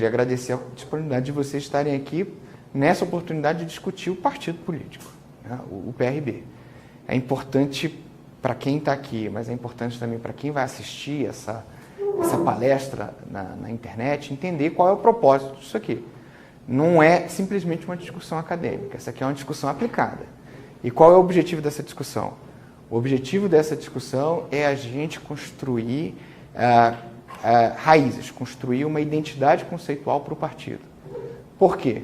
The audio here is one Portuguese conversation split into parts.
queria agradecer a disponibilidade de vocês estarem aqui nessa oportunidade de discutir o partido político, né, o PRB. É importante para quem está aqui, mas é importante também para quem vai assistir essa palestra na internet, entender qual é o propósito disso aqui. Não é simplesmente uma discussão acadêmica, essa aqui é uma discussão aplicada. E qual é o objetivo dessa discussão? O objetivo dessa discussão é a gente construir raízes, construir uma identidade conceitual para o partido. Por quê?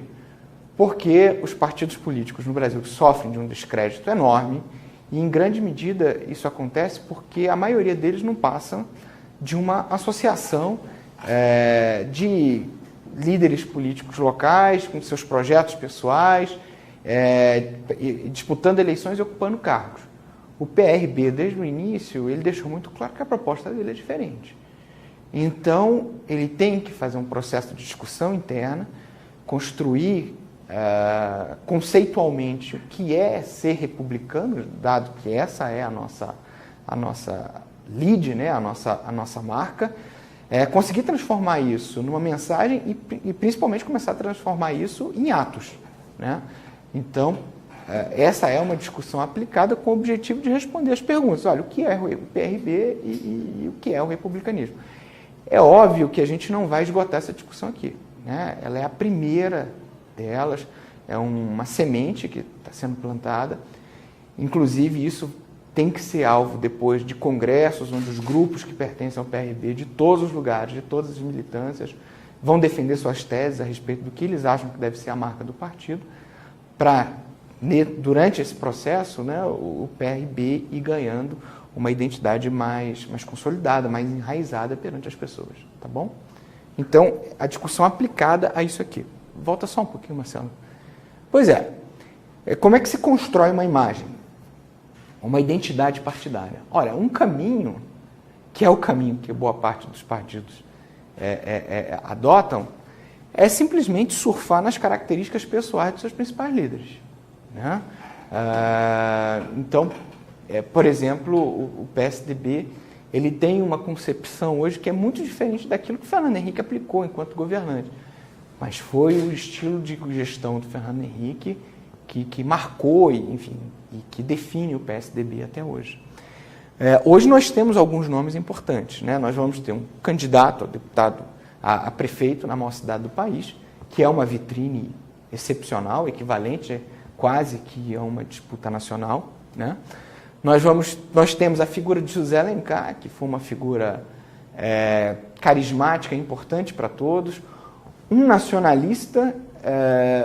Porque os partidos políticos no Brasil sofrem de um descrédito enorme e, em grande medida, isso acontece porque a maioria deles não passam de uma associação de líderes políticos locais com seus projetos pessoais, disputando eleições e ocupando cargos. O PRB, desde o início, ele deixou muito claro que a proposta dele é diferente. Então, ele tem que fazer um processo de discussão interna, construir conceitualmente o que é ser republicano, dado que essa é a nossa lead, né, a nossa marca, conseguir transformar isso numa mensagem e principalmente começar a transformar isso em atos, né? Então, essa é uma discussão aplicada com o objetivo de responder as perguntas. Olha, o que é o PRB e o que é o republicanismo? É óbvio que a gente não vai esgotar essa discussão aqui, né? Ela é a primeira delas, é uma semente que está sendo plantada. Inclusive, isso tem que ser alvo depois de congressos, onde os grupos que pertencem ao PRB, de todos os lugares, de todas as militâncias, vão defender suas teses a respeito do que eles acham que deve ser a marca do partido, para, durante esse processo, né, o PRB ir ganhando uma identidade mais consolidada, mais enraizada perante as pessoas, tá bom? Então, a discussão aplicada a isso aqui. Volta só um pouquinho, Marcelo. Pois é, como é que se constrói uma imagem? Uma identidade partidária. Olha, um caminho, que é o caminho que boa parte dos partidos adotam, é simplesmente surfar nas características pessoais dos seus principais líderes, né? Então, por exemplo, o PSDB, ele tem uma concepção hoje que é muito diferente daquilo que o Fernando Henrique aplicou enquanto governante. Mas foi o estilo de gestão do Fernando Henrique que marcou, enfim, e que define o PSDB até hoje. Hoje nós temos alguns nomes importantes, né? Nós vamos ter um candidato a deputado, a prefeito na maior cidade do país, que é uma vitrine excepcional, equivalente quase que a uma disputa nacional, né? Nós temos a figura de José Alencar, que foi uma figura carismática, importante para todos, um nacionalista,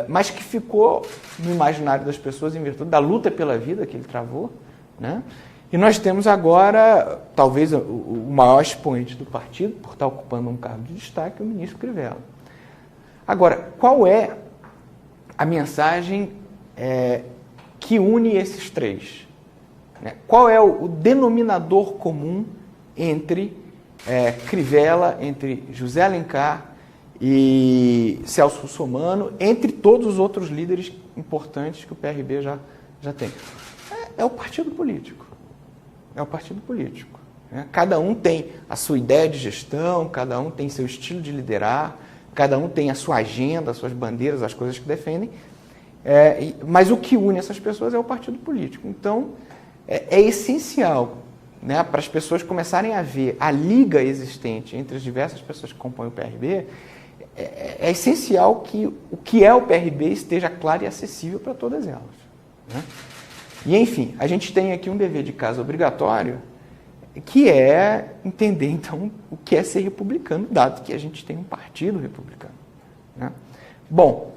mas que ficou no imaginário das pessoas em virtude da luta pela vida que ele travou, né? E nós temos agora, talvez, o maior expoente do partido, por estar ocupando um cargo de destaque, o ministro Crivella. Agora, qual é a mensagem que une esses três? Qual é o denominador comum entre Crivella, entre José Alencar e Celso Russomano, entre todos os outros líderes importantes que o PRB já tem? É o partido político. É o partido político, né? Cada um tem a sua ideia de gestão, cada um tem seu estilo de liderar, cada um tem a sua agenda, as suas bandeiras, as coisas que defendem, mas o que une essas pessoas é o partido político. Então, é essencial, né, para as pessoas começarem a ver a liga existente entre as diversas pessoas que compõem o PRB, é essencial que o que é o PRB esteja claro e acessível para todas elas, né? E, enfim, a gente tem aqui um dever de casa obrigatório, que é entender, então, o que é ser republicano, dado que a gente tem um partido republicano, né? Bom,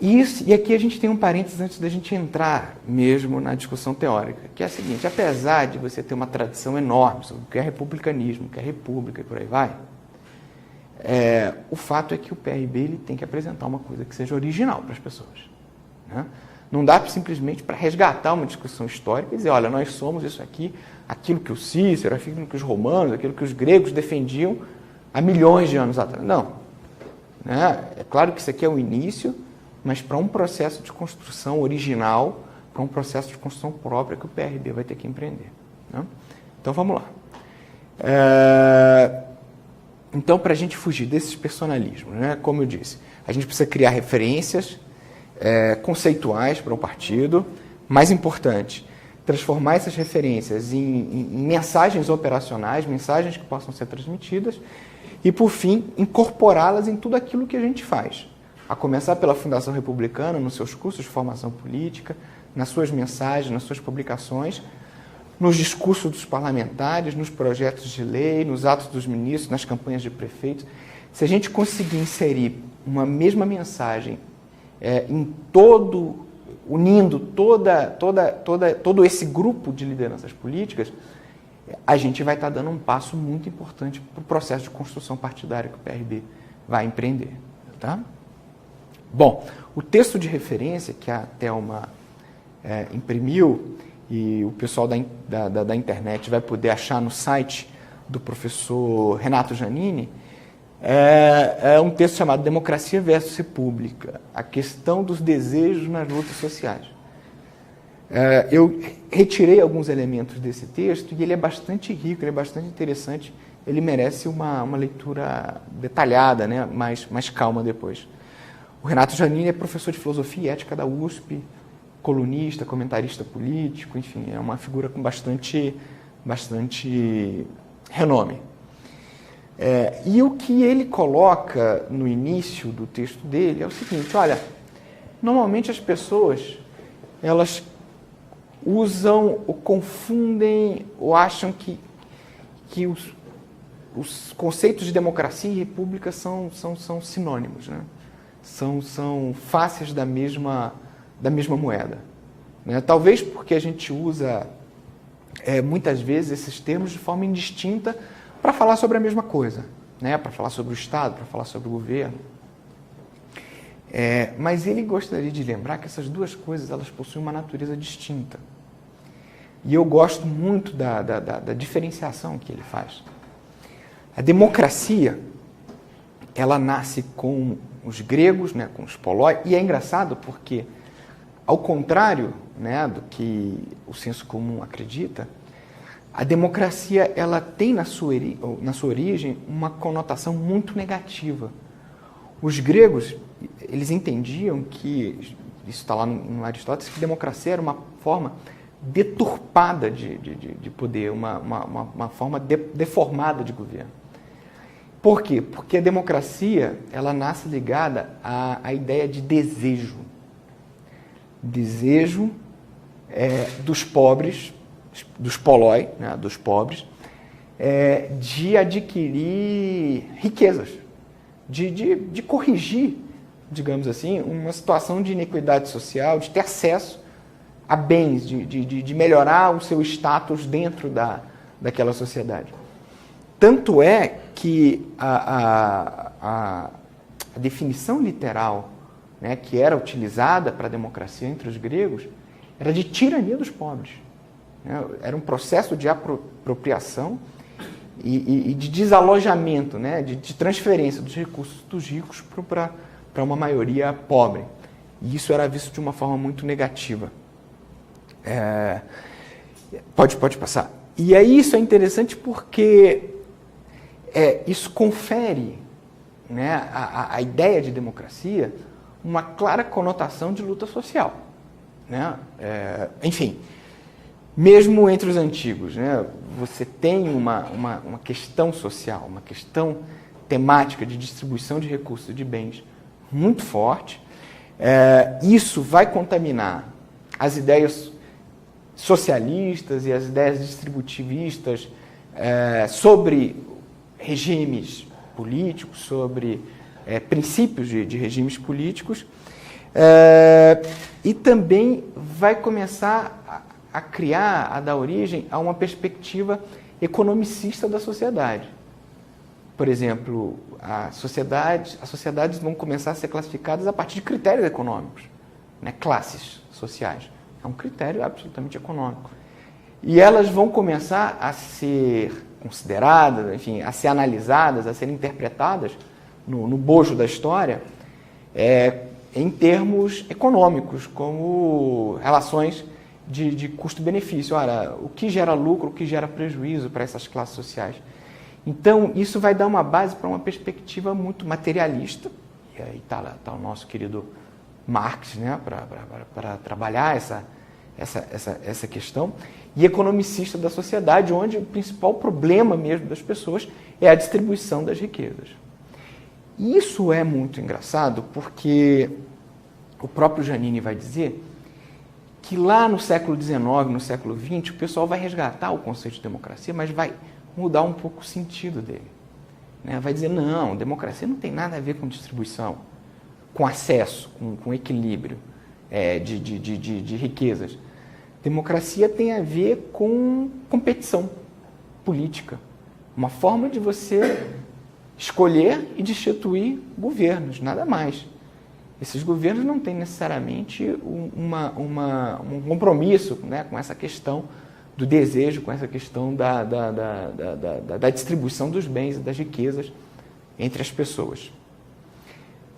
e aqui a gente tem um parênteses antes da gente entrar mesmo na discussão teórica, que é a seguinte: apesar de você ter uma tradição enorme sobre o que é republicanismo, o que é república e por aí vai, o fato é que o PRB ele tem que apresentar uma coisa que seja original para as pessoas, né? Não dá simplesmente para resgatar uma discussão histórica e dizer, olha, nós somos isso aqui, aquilo que o Cícero, aquilo que os romanos, aquilo que os gregos defendiam há milhões de anos atrás. Não. Né? É claro que isso aqui é o início, mas para um processo de construção original, para um processo de construção própria que o PRB vai ter que empreender, né? Então, vamos lá. Então, para a gente fugir desses personalismos, né, como eu disse, a gente precisa criar referências conceituais para o partido. Mais importante, transformar essas referências em mensagens operacionais, mensagens que possam ser transmitidas e, por fim, incorporá-las em tudo aquilo que a gente faz. A começar pela Fundação Republicana, nos seus cursos de formação política, nas suas mensagens, nas suas publicações, nos discursos dos parlamentares, nos projetos de lei, nos atos dos ministros, nas campanhas de prefeitos. Se a gente conseguir inserir uma mesma mensagem unindo todo esse grupo de lideranças políticas, a gente vai estar dando um passo muito importante para o processo de construção partidária que o PRB vai empreender. Tá? Bom, o texto de referência que a Thelma imprimiu e o pessoal da internet vai poder achar no site do professor Renato Giannini, é um texto chamado Democracia versus República, a questão dos desejos nas lutas sociais. Eu retirei alguns elementos desse texto e ele é bastante rico, ele é bastante interessante, ele merece uma leitura detalhada, né, mais calma depois. O Renato Giannini é professor de Filosofia e Ética da USP, colunista, comentarista político, enfim, é uma figura com bastante renome. E o que ele coloca no início do texto dele é o seguinte: olha, normalmente as pessoas, elas usam ou confundem ou acham que os conceitos de democracia e república são sinônimos, né? São faces da mesma moeda, né? Talvez porque a gente usa muitas vezes esses termos de forma indistinta para falar sobre a mesma coisa, né? Para falar sobre o Estado, para falar sobre o governo. Mas ele gostaria de lembrar que essas duas coisas elas possuem uma natureza distinta. E eu gosto muito da diferenciação que ele faz. A democracia, ela nasce com os gregos, né, com os poloi, e é engraçado porque, ao contrário, né, do que o senso comum acredita, a democracia ela tem na sua origem uma conotação muito negativa. Os gregos, eles entendiam que, isso está lá no Aristóteles, que democracia era uma forma deturpada de poder, uma forma deformada de governo. Por quê? Porque a democracia ela nasce ligada à ideia de desejo. Desejo dos pobres, dos poloi, né, dos pobres, de adquirir riquezas, de corrigir, digamos assim, uma situação de inequidade social, de ter acesso a bens, de melhorar o seu status dentro daquela sociedade. Tanto é que a definição literal, né, que era utilizada para a democracia entre os gregos era de tirania dos pobres. Né? Era um processo de apropriação e de desalojamento, né, de transferência dos recursos dos ricos para uma maioria pobre. E isso era visto de uma forma muito negativa. Pode passar. E aí isso é interessante porque isso confere, né, a ideia de democracia uma clara conotação de luta social. Né? Enfim, mesmo entre os antigos, né, você tem uma questão social, uma questão temática de distribuição de recursos e de bens muito forte. Isso vai contaminar as ideias socialistas e as ideias distributivistas sobre regimes políticos, sobre princípios de regimes políticos, e também vai começar a criar, a dar origem a uma perspectiva economicista da sociedade. Por exemplo, as sociedades vão começar a ser classificadas a partir de critérios econômicos, né? Classes sociais. É um critério absolutamente econômico. E elas vão começar a ser consideradas, enfim, a ser analisadas, a ser interpretadas no bojo da história, em termos econômicos, como relações de custo-benefício. Ora, o que gera lucro, o que gera prejuízo para essas classes sociais. Então, isso vai dar uma base para uma perspectiva muito materialista, e aí está o nosso querido Marx, né, para trabalhar essa questão, e economicista da sociedade, onde o principal problema mesmo das pessoas é a distribuição das riquezas. E isso é muito engraçado, porque o próprio Giannini vai dizer que lá no século XIX, no século XX, o pessoal vai resgatar o conceito de democracia, mas vai mudar um pouco o sentido dele. Né? Vai dizer, não, democracia não tem nada a ver com distribuição, com acesso, com equilíbrio de riquezas. Democracia tem a ver com competição política, uma forma de você escolher e destituir governos, nada mais. Esses governos não têm necessariamente um compromisso, né, com essa questão do desejo, com essa questão da distribuição dos bens e das riquezas entre as pessoas.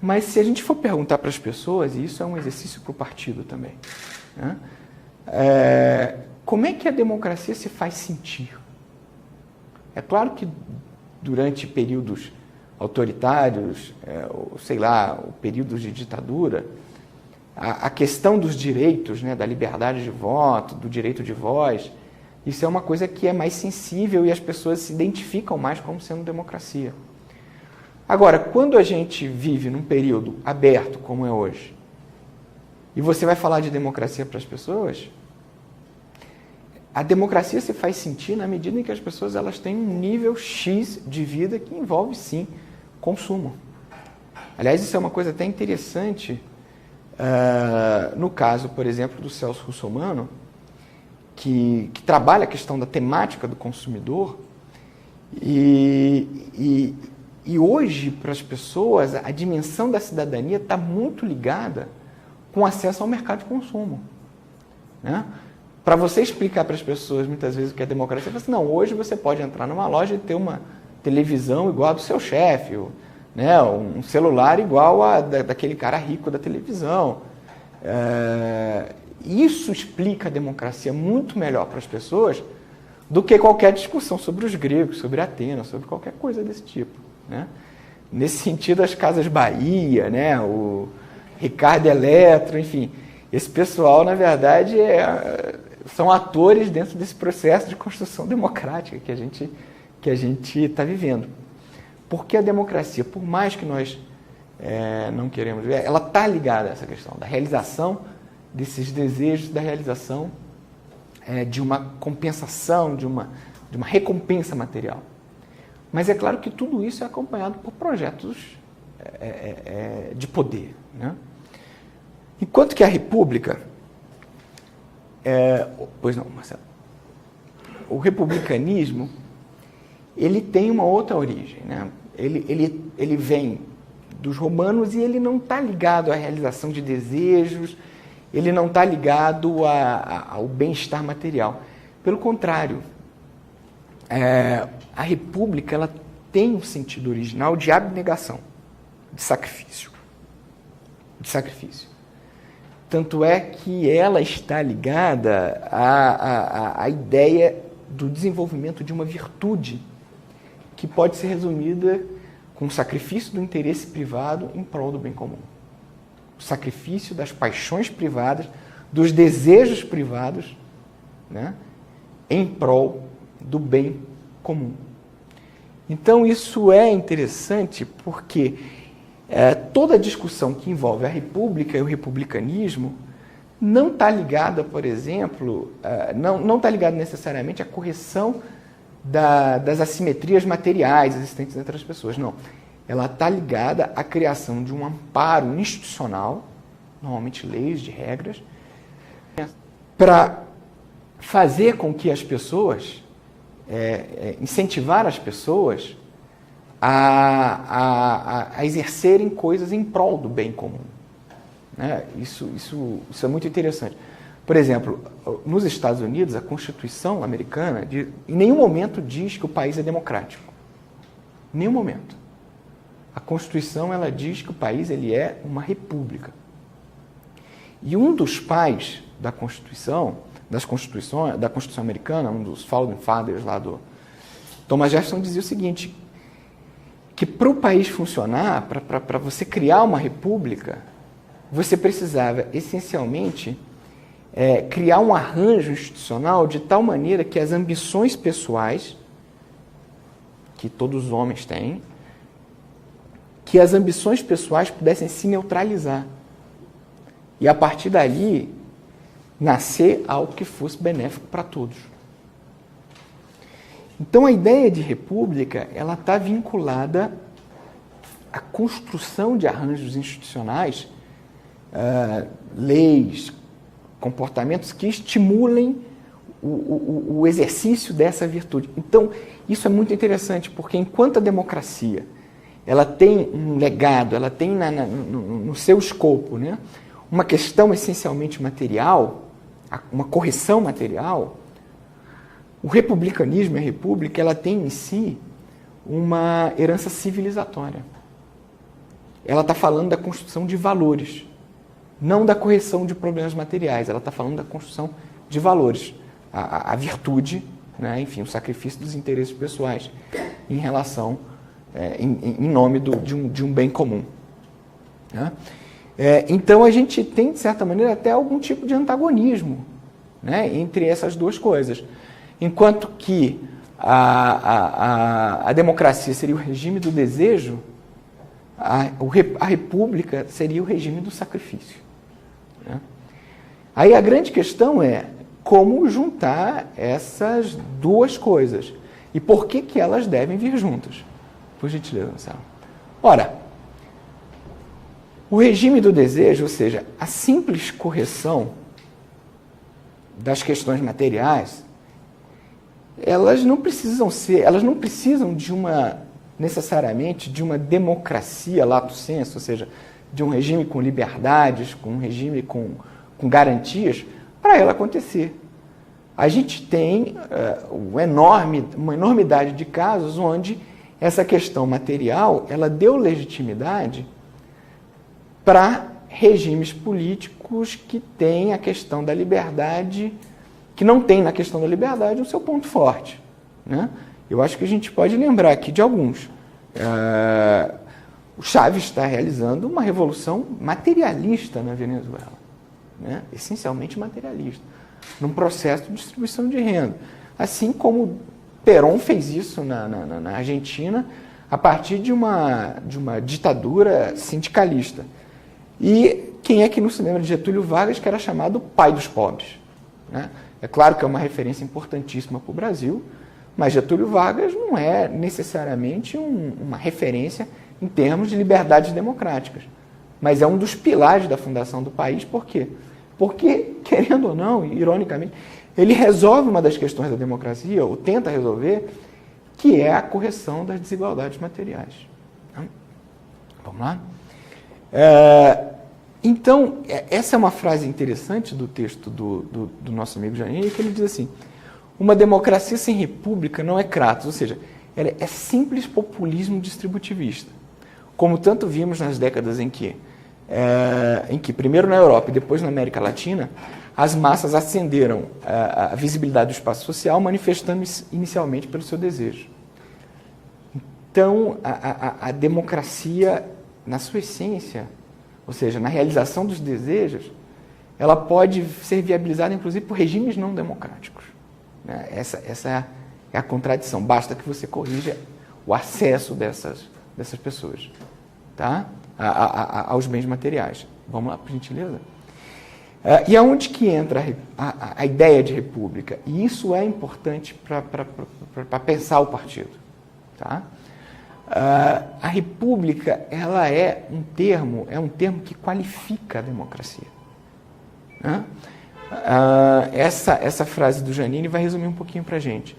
Mas se a gente for perguntar para as pessoas, e isso é um exercício para o partido também, né, como é que a democracia se faz sentir? É claro que durante períodos autoritários, sei lá, períodos de ditadura, a questão dos direitos, né, da liberdade de voto, do direito de voz, isso é uma coisa que é mais sensível e as pessoas se identificam mais como sendo democracia. Agora, quando a gente vive num período aberto, como é hoje, e você vai falar de democracia para as pessoas, a democracia se faz sentir na medida em que as pessoas elas têm um nível X de vida que envolve, sim, consumo. Aliás, isso é uma coisa até interessante no caso, por exemplo, do Celso Russomano, que trabalha a questão da temática do consumidor, e hoje, para as pessoas, a dimensão da cidadania está muito ligada com acesso ao mercado de consumo. Né? Para você explicar para as pessoas, muitas vezes, o que é democracia, você fala assim, não, hoje você pode entrar numa loja e ter uma televisão igual a do seu chefe, né? Um celular igual a daquele cara rico da televisão. Isso explica a democracia muito melhor para as pessoas do que qualquer discussão sobre os gregos, sobre Atenas, sobre qualquer coisa desse tipo. Né? Nesse sentido, as Casas Bahia, né? O Ricardo Eletro, enfim, esse pessoal, na verdade, são atores dentro desse processo de construção democrática que a gente está vivendo. Porque a democracia, por mais que nós não queremos ver, ela está ligada a essa questão da realização desses desejos, da realização de uma compensação, de uma recompensa material. Mas é claro que tudo isso é acompanhado por projetos de poder. Né? Enquanto que a República... pois não, Marcelo. O republicanismo, ele tem uma outra origem. Né? Ele vem dos romanos e ele não está ligado à realização de desejos, ele não está ligado ao bem-estar material. Pelo contrário, a República ela tem um sentido original de abnegação, de sacrifício. Tanto é que ela está ligada à ideia do desenvolvimento de uma virtude que pode ser resumida com o sacrifício do interesse privado em prol do bem comum. O sacrifício das paixões privadas, dos desejos privados, né, em prol do bem comum. Então, isso é interessante porque toda discussão que envolve a República e o republicanismo não está ligada, por exemplo, não está ligada necessariamente à correção das assimetrias materiais existentes entre as pessoas, não. Ela está ligada à criação de um amparo institucional, normalmente leis, de regras, para fazer com que as pessoas, incentivar as pessoas a exercerem coisas em prol do bem comum. Né? Isso é muito interessante. Por exemplo, nos Estados Unidos, a Constituição americana em nenhum momento diz que o país é democrático. Em nenhum momento. A Constituição ela diz que o país ele é uma república. E um dos pais da Constituição americana, um dos founding fathers lá Thomas Jefferson dizia o seguinte, que para o país funcionar, para você criar uma república, você precisava, essencialmente, criar um arranjo institucional de tal maneira que as ambições pessoais, que todos os homens têm, que as ambições pessoais pudessem se neutralizar. E, a partir dali, nascer algo que fosse benéfico para todos. Então, a ideia de república, ela está vinculada à construção de arranjos institucionais, leis, comportamentos que estimulem o exercício dessa virtude. Então, isso é muito interessante, porque enquanto a democracia ela tem um legado, ela tem no seu escopo, né, uma questão essencialmente material, uma correção material, o republicanismo e a república, ela tem em si uma herança civilizatória. Ela está falando da construção de valores, não da correção de problemas materiais, ela está falando da construção de valores, a virtude, né, enfim, o sacrifício dos interesses pessoais em relação, em nome de um bem comum. Né? Então, a gente tem, de certa maneira, até algum tipo de antagonismo, né, entre essas duas coisas. Enquanto que a democracia seria o regime do desejo, a república seria o regime do sacrifício. Né? Aí a grande questão é como juntar essas duas coisas e por que elas devem vir juntas. Por gentileza, Marcelo. Ora, o regime do desejo, ou seja, a simples correção das questões materiais, elas não precisam necessariamente de uma democracia lato sensu, ou seja, de um regime com liberdades, com um regime com garantias, para ela acontecer. A gente tem uma enormidade de casos onde essa questão material ela deu legitimidade para regimes políticos que têm a questão da liberdade, que não tem na questão da liberdade o seu ponto forte. Né? Eu acho que a gente pode lembrar aqui de alguns. O Chávez está realizando uma revolução materialista na Venezuela, né? Essencialmente materialista, num processo de distribuição de renda. Assim como Perón fez isso na Argentina, a partir de uma ditadura sindicalista. E quem é que não se lembra de Getúlio Vargas, que era chamado pai dos pobres? Né? É claro que é uma referência importantíssima para o Brasil, mas Getúlio Vargas não é necessariamente uma referência em termos de liberdades democráticas. Mas é um dos pilares da fundação do país. Por quê? Porque, querendo ou não, ironicamente, ele resolve uma das questões da democracia, ou tenta resolver, que é a correção das desigualdades materiais. Vamos lá? Então, essa é uma frase interessante do texto do nosso amigo Janine, que ele diz assim: uma democracia sem república não é Kratos, ou seja, ela é simples populismo distributivista. Como tanto vimos nas décadas em que primeiro na Europa e depois na América Latina, as massas ascenderam a visibilidade do espaço social, manifestando inicialmente pelo seu desejo. Então, a democracia, na sua essência, ou seja, na realização dos desejos, ela pode ser viabilizada, inclusive, por regimes não democráticos. Né? Essa é a contradição. Basta que você corrija o acesso dessas pessoas, tá? Aos bens materiais. Vamos lá, por gentileza? E aonde que entra a ideia de república? E isso é importante para pensar o partido. Tá? A república ela é um termo que qualifica a democracia. Né? Essa frase do Janine vai resumir um pouquinho para a gente.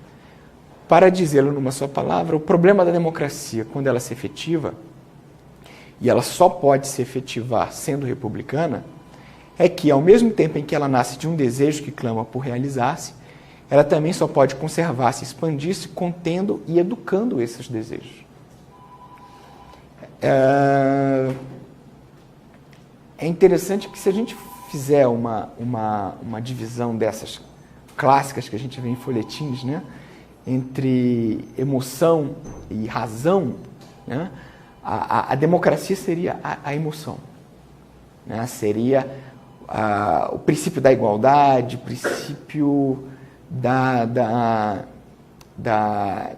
Para dizê-lo numa só palavra, o problema da democracia, quando ela se efetiva, e ela só pode se efetivar sendo republicana, é que, ao mesmo tempo em que ela nasce de um desejo que clama por realizar-se, ela também só pode conservar-se, expandir-se, contendo e educando esses desejos. É interessante que, se a gente fizer uma divisão dessas clássicas que a gente vê em folhetins, né, entre emoção e razão, né? A democracia seria a emoção, né? Seria o princípio da igualdade, o princípio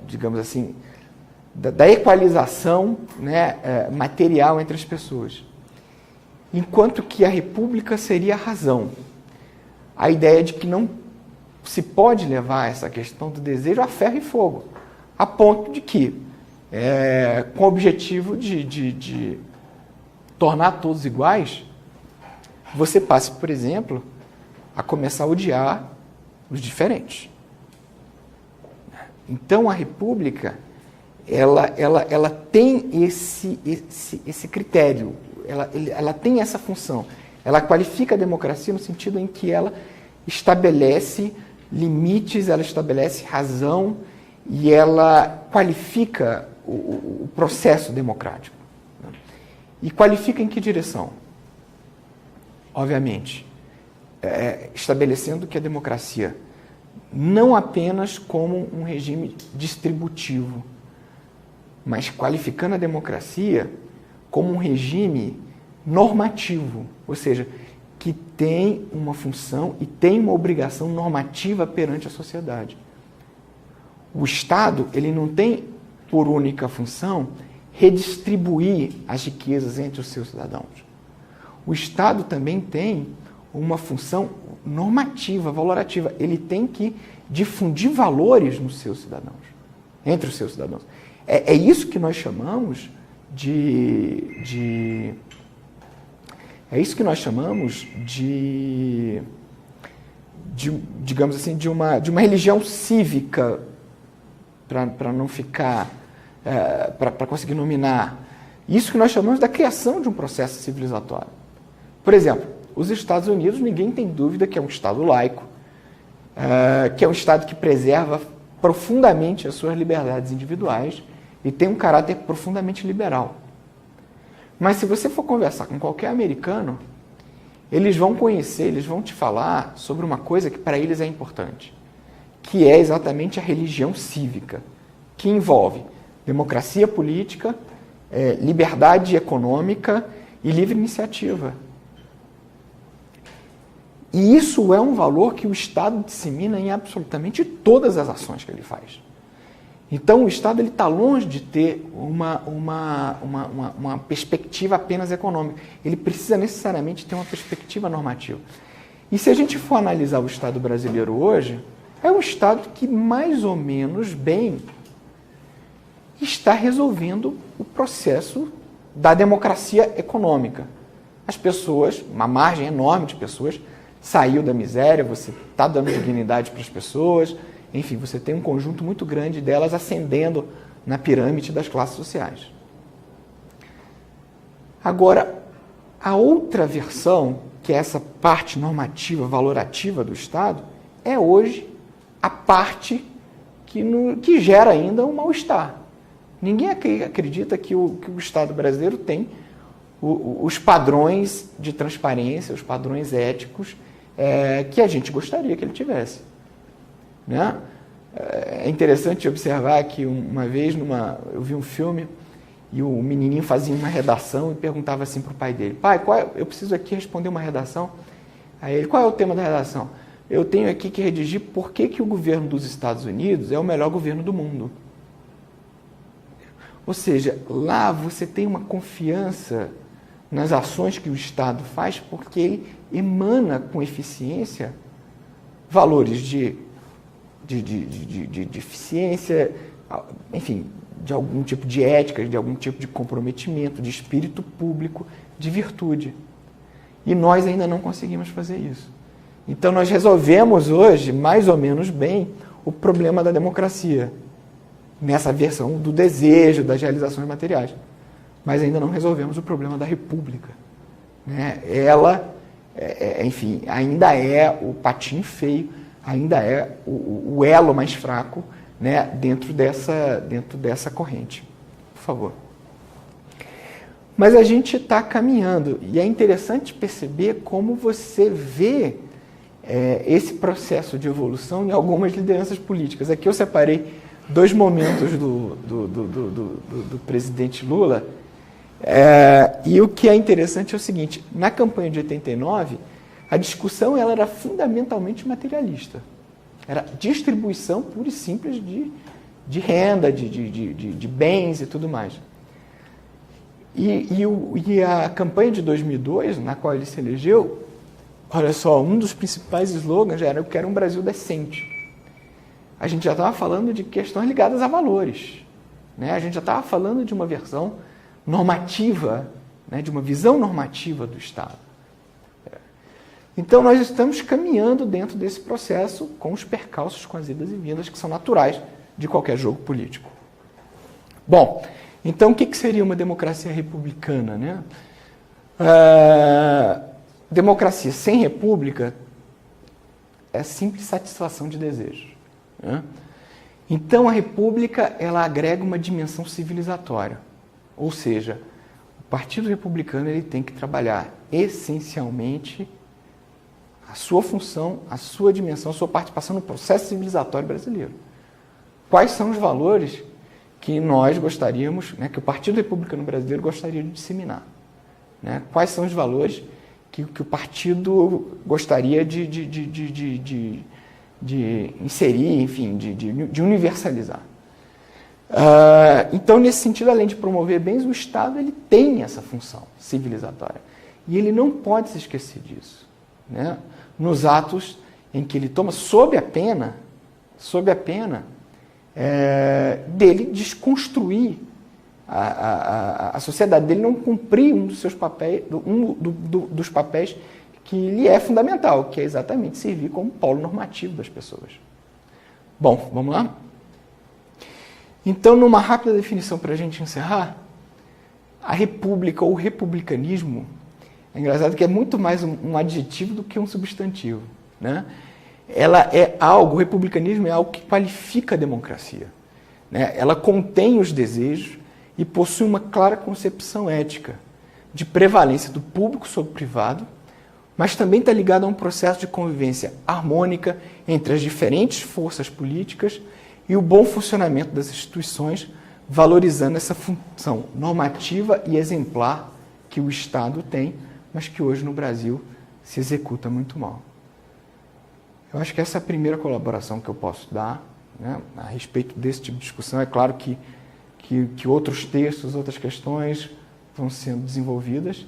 digamos assim, da equalização, né, material entre as pessoas. Enquanto que a república seria a razão. A ideia de que não se pode levar essa questão do desejo a ferro e fogo, a ponto de que, com o objetivo de tornar todos iguais, você passe, por exemplo, a começar a odiar os diferentes. Então, a república, ela tem esse critério, ela tem essa função. Ela qualifica a democracia no sentido em que ela estabelece limites, ela estabelece razão e ela qualifica o processo democrático. E qualifica em que direção? Obviamente, estabelecendo que a democracia não apenas como um regime distributivo, mas qualificando a democracia como um regime normativo, ou seja, que tem uma função e tem uma obrigação normativa perante a sociedade. O Estado, ele não tem por única função redistribuir as riquezas entre os seus cidadãos. O Estado também tem uma função normativa, valorativa. Ele tem que difundir valores nos seus cidadãos, entre os seus cidadãos. É isso que nós chamamos digamos assim, de uma religião cívica, para não ficar, para conseguir nominar. Isso que nós chamamos da criação de um processo civilizatório. Por exemplo, os Estados Unidos, ninguém tem dúvida que é um Estado laico, que é um Estado que preserva profundamente as suas liberdades individuais e tem um caráter profundamente liberal. Mas se você for conversar com qualquer americano, eles vão conhecer, eles vão te falar sobre uma coisa que para eles é importante, que é exatamente a religião cívica, que envolve democracia política, liberdade econômica e livre iniciativa. E isso é um valor que o Estado dissemina em absolutamente todas as ações que ele faz. Então, o Estado está longe de ter uma perspectiva apenas econômica. Ele precisa necessariamente ter uma perspectiva normativa. E se a gente for analisar o Estado brasileiro hoje, é um Estado que mais ou menos bem está resolvendo o processo da democracia econômica. As pessoas, uma margem enorme de pessoas, saiu da miséria, você está dando dignidade para as pessoas, enfim, você tem um conjunto muito grande delas ascendendo na pirâmide das classes sociais. Agora, a outra versão, que é essa parte normativa, valorativa do Estado, é hoje a parte que gera ainda um mal-estar. Ninguém acredita que o Estado brasileiro tem os padrões de transparência, os padrões éticos que a gente gostaria que ele tivesse. Né? É interessante observar que uma vez eu vi um filme e o menininho fazia uma redação e perguntava assim para o pai dele: pai, eu preciso aqui responder uma redação. Aí ele: qual é o tema da redação? Eu tenho aqui que redigir por que o governo dos Estados Unidos é o melhor governo do mundo. Ou seja, lá você tem uma confiança nas ações que o Estado faz porque ele emana com eficiência valores de eficiência, enfim, de algum tipo de ética, de algum tipo de comprometimento, de espírito público, de virtude. E nós ainda não conseguimos fazer isso. Então nós resolvemos hoje, mais ou menos bem, o problema da democracia, nessa versão do desejo, das realizações materiais. Mas ainda não resolvemos o problema da república. Né? Ela, enfim, ainda é o patinho feio, ainda é o elo mais fraco, né, dentro dessa corrente. Por favor. Mas a gente está caminhando, e é interessante perceber como você vê esse processo de evolução em algumas lideranças políticas. Aqui eu separei dois momentos do presidente Lula. E o que é interessante é o seguinte, na campanha de 89, a discussão ela era fundamentalmente materialista. Era distribuição pura e simples de renda, de bens e tudo mais. E a campanha de 2002, na qual ele se elegeu, olha só, um dos principais slogans era: eu quero um Brasil decente. A gente já estava falando de questões ligadas a valores, né? A gente já estava falando de uma versão normativa, né? De uma visão normativa do Estado. Então, nós estamos caminhando dentro desse processo com os percalços, com as idas e vindas que são naturais de qualquer jogo político. Bom, então o que seria uma democracia republicana, né? Democracia sem república é simples satisfação de desejos, né? Então a república ela agrega uma dimensão civilizatória, ou seja, o Partido Republicano ele tem que trabalhar essencialmente a sua função, a sua dimensão, a sua participação no processo civilizatório brasileiro. Quais são os valores que nós gostaríamos, né, que o Partido Republicano Brasileiro gostaria de disseminar, né? Quais são os valores que o partido gostaria de inserir, enfim, de universalizar. Então, nesse sentido, além de promover bens, o Estado ele tem essa função civilizatória. E ele não pode se esquecer disso, né? Nos atos em que ele toma, sob a pena dele desconstruir a sociedade, dele não cumprir um dos seus papéis, dos papéis que lhe é fundamental, que é exatamente servir como polo normativo das pessoas. Bom, vamos lá? Então, numa rápida definição para a gente encerrar, a república ou o republicanismo, é engraçado que é muito mais um adjetivo do que um substantivo, né? Ela é algo, o republicanismo é algo que qualifica a democracia, né? Ela contém os desejos e possui uma clara concepção ética de prevalência do público sobre o privado, mas também está ligada a um processo de convivência harmônica entre as diferentes forças políticas e o bom funcionamento das instituições, valorizando essa função normativa e exemplar que o Estado tem, mas que hoje no Brasil se executa muito mal. Eu acho que essa é a primeira colaboração que eu posso dar, né, a respeito desse tipo de discussão. É claro que outros textos, outras questões vão sendo desenvolvidas,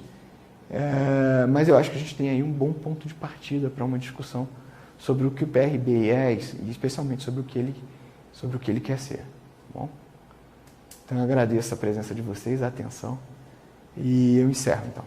mas eu acho que a gente tem aí um bom ponto de partida para uma discussão sobre o que o PRB é e especialmente sobre o que ele quer ser. Bom? Então eu agradeço a presença de vocês, a atenção, e eu encerro então.